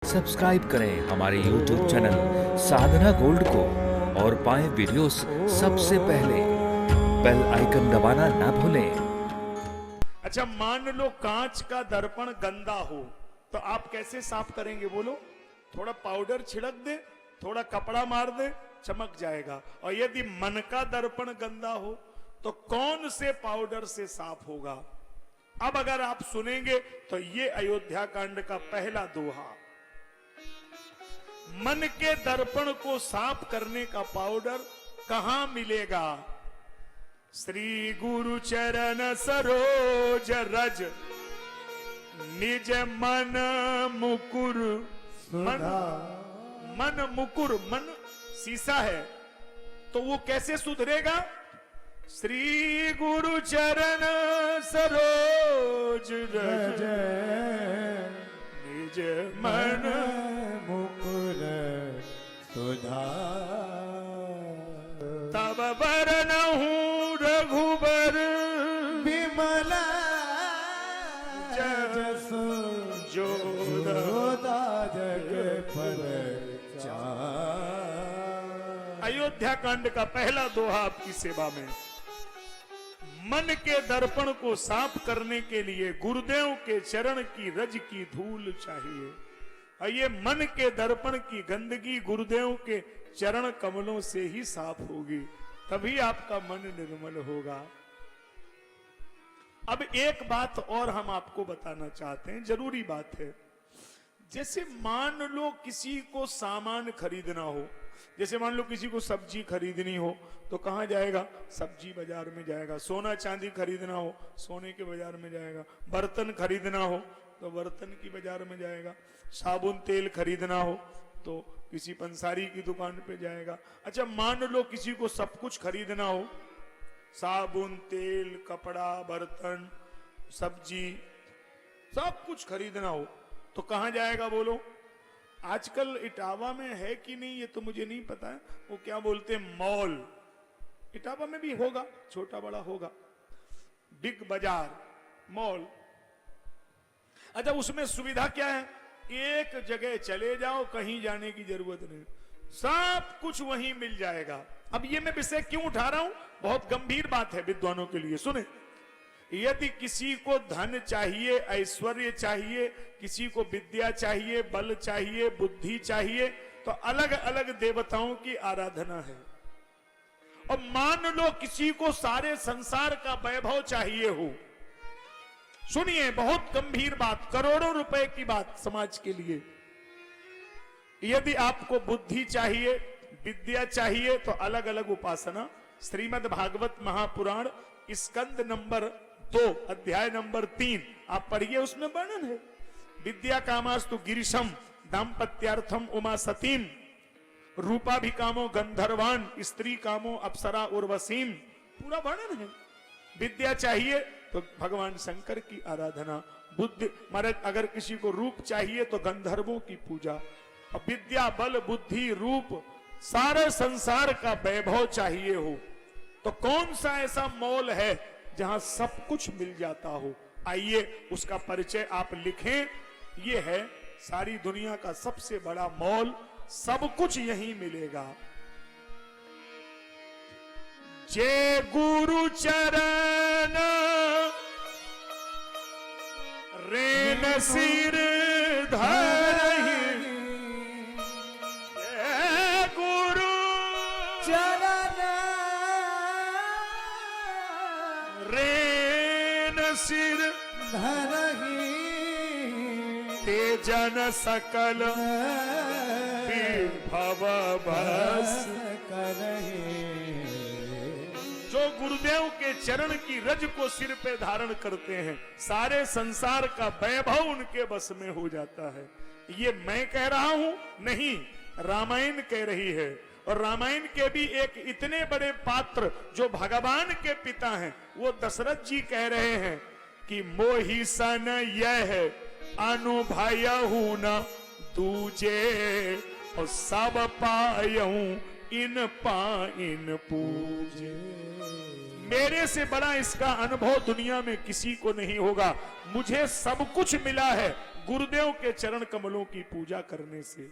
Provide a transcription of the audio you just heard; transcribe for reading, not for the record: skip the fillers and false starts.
Subscribe करें हमारे YouTube channel साधना gold को और पाएं वीडियोस सबसे पहले। बेल आइकन दबाना ना भूलें। अच्छा, मान लो कांच का दर्पण गंदा हो तो आप कैसे साफ करेंगे बोलो? थोड़ा पाउडर छिड़क दे, थोड़ा कपड़ा मार दे, चमक जाएगा। और यदि मन का दर्पण गंदा हो तो कौन से पाउडर से साफ होगा? अब अगर आप सुनेंगे तो ये अयोध्या कांड का पहला दोहा। मन के दर्पण को साफ करने का पाउडर कहां मिलेगा? श्री गुरु चरण सरोज रज निज मन मुकुर। मन मुकुर, मन शीशा है तो वो कैसे सुधरेगा? श्री गुरु चरण सरोज रज निज मन मुकुर सुधा। तब वरनहु रघुबर विमल जसु जोदा जग फल चार। अयोध्या कांड का पहला दोहा आपकी सेवा में। मन के दर्पण को साफ करने के लिए गुरुदेव के चरण की रज की धूल चाहिए। और ये मन के दर्पण की गंदगी गुरुदेव के चरण कमलों से ही साफ होगी, तभी आपका मन निर्मल होगा। अब एक बात और हम आपको बताना चाहते हैं, जरूरी बात है। जैसे मान लो किसी को सामान खरीदना हो, जैसे मान लो किसी को सब्जी खरीदनी हो तो कहां जाएगा? सब्जी बाजार में जाएगा। सोना चांदी खरीदना हो, सोने के बाजार में जाएगा। बर्तन खरीदना हो तो बर्तन की बाजार में जाएगा। साबुन तेल खरीदना हो तो किसी पंसारी की दुकान पे जाएगा। अच्छा, मान लो किसी को सब कुछ खरीदना हो, साबुन तेल कपड़ा बर्तन सब्जी सब कुछ खरीदना हो तो कहां जाएगा बोलो? आजकल इटावा में है कि नहीं ये तो मुझे नहीं पता है, वो क्या बोलते हैं, मॉल। इटावा में भी होगा, छोटा बड़ा होगा, बिग बाजार मॉल। अच्छा, उसमें सुविधा क्या है? एक जगह चले जाओ, कहीं जाने की जरूरत नहीं, सब कुछ वहीं मिल जाएगा। अब ये मैं विषय क्यों उठा रहा हूं? बहुत गंभीर बात है विद्वानों के लिए, सुने। यदि किसी को धन चाहिए, ऐश्वर्य चाहिए, किसी को विद्या चाहिए, बल चाहिए, बुद्धि चाहिए, तो अलग अलग देवताओं की आराधना है। और मान लो किसी को सारे संसार का वैभव चाहिए हो, सुनिए बहुत गंभीर बात, करोड़ों रुपए की बात समाज के लिए। यदि आपको बुद्धि चाहिए, विद्या चाहिए, तो अलग अलग उपासना। श्रीमद् भागवत महापुराण स्कंद नंबर 2 अध्याय नंबर 3 आप पढ़िए, उसमें वर्णन है। विद्या कामास्तु गिरिशम दाम्पत्यार्थम उमा सतीम रूपाभिकामो गंधर्वान स्त्री कामो अप्सरा उर्वशीम, पूरा वर्णन है। विद्या चाहिए तो भगवान शंकर की आराधना। बुद्धि महाराज, अगर किसी को रूप चाहिए तो गंधर्वों की पूजा। और विद्या बल बुद्धि रूप सारे संसार का वैभव चाहिए हो तो कौन सा ऐसा मॉल है जहां सब कुछ मिल जाता हो? आइए उसका परिचय आप लिखें। यह है सारी दुनिया का सबसे बड़ा मॉल, सब कुछ यहीं मिलेगा। जय गुरु चरण रेन सिर धरहि, जय गुरु चरण रेन सिर धरहि तेजन सकल विभव बस करहि। जो गुरुदेव के चरण की रज को सिर पे धारण करते हैं, सारे संसार का वैभव उनके बस में हो जाता है। ये मैं कह रहा हूं नहीं, रामायण कह रही है। और रामायण के भी एक इतने बड़े पात्र जो भगवान के पिता हैं, वो दशरथ जी कह रहे हैं कि मोहि सन यह अनुभयहु न दूजे, और सब पायहूं इन पाइन पूजे। मेरे से बड़ा इसका अनुभव दुनिया में किसी को नहीं होगा। मुझे सब कुछ मिला है, गुरुदेव के चरण कमलों की पूजा करने से